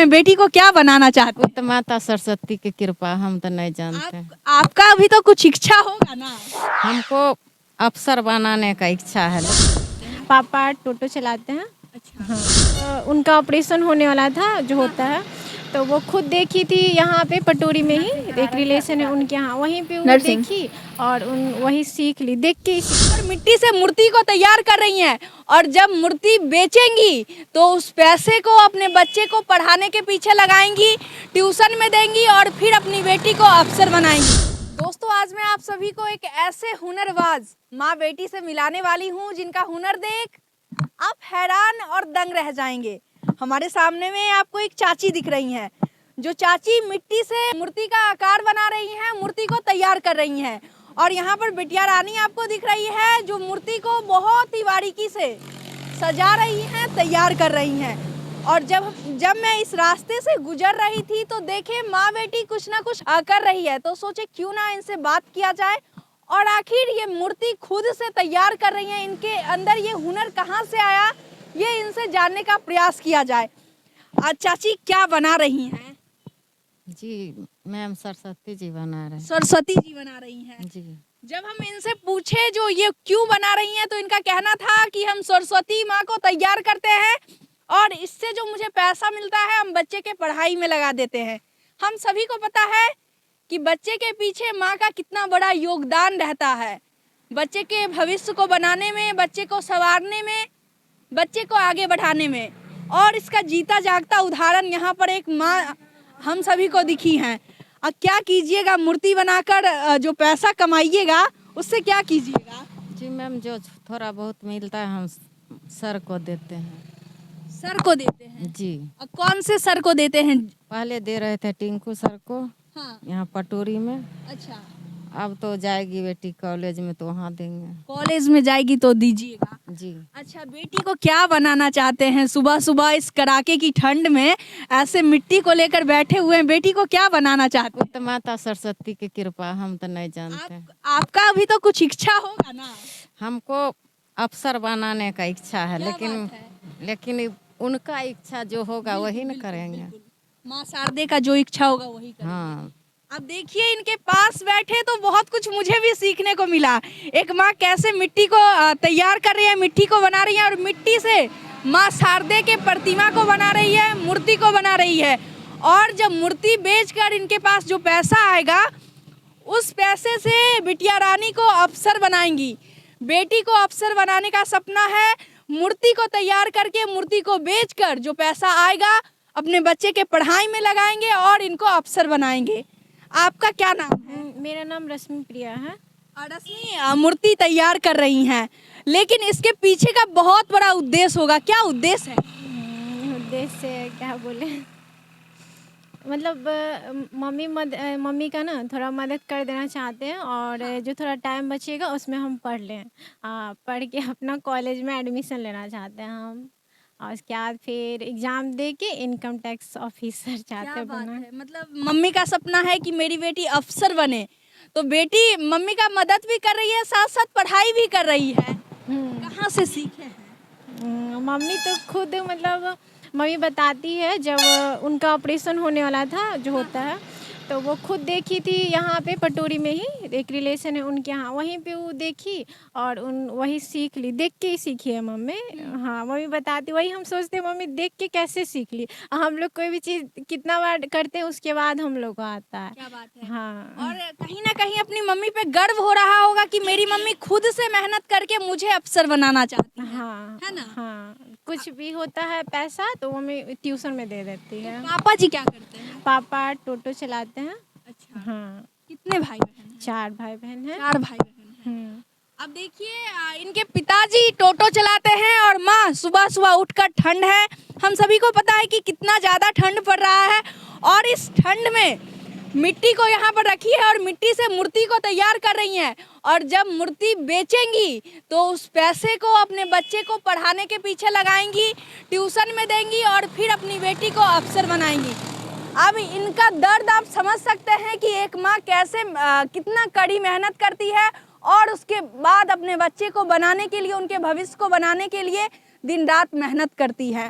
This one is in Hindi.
हैं, बेटी को क्या बनाना चाहते वो तो माता सरस्वती की कृपा, हम तो नहीं जानते। हैं? आपका भी तो कुछ इच्छा होगा ना। हमको अफसर बनाने का इच्छा है। पापा टोटो चलाते हैं। हाँ, उनका ऑपरेशन होने वाला था जो होता है, तो वो खुद देखी थी यहाँ पे पटोरी में ही, एक रिलेशन है उनके यहाँ, वहीं पे वो देखी और वही सीख ली, देख के ही और मिट्टी से मूर्ति को तैयार कर रही हैं और जब मूर्ति बेचेंगी तो उस पैसे को अपने बच्चे को पढ़ाने के पीछे लगाएंगी, ट्यूशन में देंगी और फिर अपनी बेटी को अफसर बनाएंगी। दोस्तों, आज मैं आप सभी को एक ऐसे हुनरबाज माँ बेटी से मिलाने वाली हूँ जिनका हुनर देख आप हैरान और दंग रह जाएंगे। हमारे सामने में आपको एक चाची दिख रही हैं, जो चाची मिट्टी से मूर्ति का आकार बना रही हैं, मूर्ति को तैयार कर रही हैं। और यहाँ पर बिटिया रानी आपको दिख रही है, जो मूर्ति को बहुत ही बारीकी से सजा रही हैं, तैयार कर रही हैं। और जब मैं इस रास्ते से गुजर रही थी तो देखे माँ बेटी कुछ ना कुछ कर रही है, तो सोचे क्यों ना इनसे बात किया जाए और आखिर ये मूर्ति खुद से तैयार कर रही हैं, इनके अंदर ये हुनर कहाँ से आया, ये इनसे जानने का प्रयास किया जाए। आज चाची क्या बना रही हैं? जी मैम सरस्वती जी बना रहे हैं। सरस्वती जी बना रही हैं जी। जब हम इनसे पूछे जो ये क्यों बना रही हैं, तो इनका कहना था कि हम सरस्वती माँ को तैयार करते हैं और इससे जो मुझे पैसा मिलता है हम बच्चे के पढ़ाई में लगा देते हैं। हम सभी को पता है कि बच्चे के पीछे माँ का कितना बड़ा योगदान रहता है, बच्चे के भविष्य को बनाने में, बच्चे को संवारने में, बच्चे को आगे बढ़ाने में। और इसका जीता जागता उदाहरण यहाँ पर एक माँ हम सभी को दिखी हैं। अब क्या कीजिएगा, मूर्ति बनाकर जो पैसा कमाइएगा उससे क्या कीजिएगा? जी मैम, जो थोड़ा बहुत मिलता है हम सर को देते हैं। सर को देते हैं? जी। अब कौन से सर को देते हैं? पहले दे रहे थे टिंकू सर को। हाँ। यहाँ पटोरी में। अच्छा। अब तो जाएगी बेटी कॉलेज में तो वहाँ देंगे। कॉलेज में जाएगी तो दीजिएगा? जी। अच्छा, बेटी को क्या बनाना चाहते हैं? सुबह सुबह इस कड़ाके की ठंड में ऐसे मिट्टी को लेकर बैठे हुए हैं, बेटी को क्या बनाना चाहते वो हैं? तो माता सरस्वती की कृपा, हम तो नहीं जानते। आपका भी तो कुछ इच्छा होगा ना। हमको अफसर बनाने का इच्छा है, क्या लेकिन बात है? लेकिन उनका इच्छा जो होगा वही न करेंगे। माँ शारदे का जो इच्छा होगा वही करेंगे। हाँ। अब देखिए, इनके पास बैठे तो बहुत कुछ मुझे भी सीखने को मिला। एक माँ कैसे मिट्टी को तैयार कर रही है, मिट्टी को बना रही है और मिट्टी से माँ शारदे के प्रतिमा को बना रही है, मूर्ति को बना रही है। और जब मूर्ति बेचकर इनके पास जो पैसा आएगा, उस पैसे से बिटिया रानी को अफसर बनाएंगी। बेटी को अफसर बनाने का सपना है। मूर्ति को तैयार करके, मूर्ति को बेचकर जो पैसा आएगा अपने बच्चे के पढ़ाई में लगाएंगे और इनको अफसर बनाएंगे। आपका क्या नाम है? मेरा नाम रश्मि प्रिया है। रश्मि मूर्ति तैयार कर रही हैं, लेकिन इसके पीछे का बहुत बड़ा उद्देश्य होगा। क्या उद्देश्य है? उद्देश्य क्या बोले, मतलब मम्मी का ना थोड़ा मदद कर देना चाहते हैं और जो थोड़ा टाइम बचेगा उसमें हम पढ़ लें, पढ़ के अपना कॉलेज में एडमिशन लेना चाहते हैं हम, और उसके बाद फिर एग्ज़ाम दे के इनकम टैक्स ऑफिसर चाहते हैं बनना। मतलब मम्मी का सपना है कि मेरी बेटी अफसर बने, तो बेटी मम्मी का मदद भी कर रही है, साथ साथ पढ़ाई भी कर रही है। कहाँ से सीखे हैं? मम्मी तो खुद, मतलब मम्मी बताती है जब उनका ऑपरेशन होने वाला था जो होता है, तो वो खुद देखी थी यहाँ पे पटोरी में ही, एक रिलेशन है उनके यहाँ, वहीं पे वो देखी और वही सीख ली, देख के ही सीखी है मम्मी। हाँ, मम्मी बताती, वही हम सोचते हैं मम्मी देख के कैसे सीख ली। हम लोग कोई भी चीज़ कितना बार करते हैं उसके बाद हम लोग को आता है। क्या बात है। हाँ। और कहीं ना कहीं अपनी मम्मी पे गर्व हो रहा होगा कि मेरी मम्मी खुद से मेहनत करके मुझे अफसर बनाना चाहती है। हाँ, है ना? हाँ, कुछ भी होता है पैसा तो मम्मी ट्यूशन में दे देती है। पापा जी क्या करते हैं? पापा टोटो चलाते हैं। अच्छा। हाँ। कितने भाई बहन हैं? 4 भाई बहन हैं। 4 भाई बहन हैं। हम्म। अब देखिए, इनके पिताजी टोटो चलाते हैं और माँ सुबह सुबह उठकर, ठंड है, हम सभी को पता है कि कितना ज़्यादा ठंड पड़ रहा है, और इस ठंड में मिट्टी को यहाँ पर रखी है और मिट्टी से मूर्ति को तैयार कर रही हैं। और जब मूर्ति बेचेंगी तो उस पैसे को अपने बच्चे को पढ़ाने के पीछे लगाएंगी, ट्यूशन में देंगी और फिर अपनी बेटी को अफसर बनाएंगी। अब इनका दर्द आप समझ सकते हैं कि एक माँ कैसे कितना कड़ी मेहनत करती है और उसके बाद अपने बच्चे को बनाने के लिए, उनके भविष्य को बनाने के लिए दिन रात मेहनत करती है।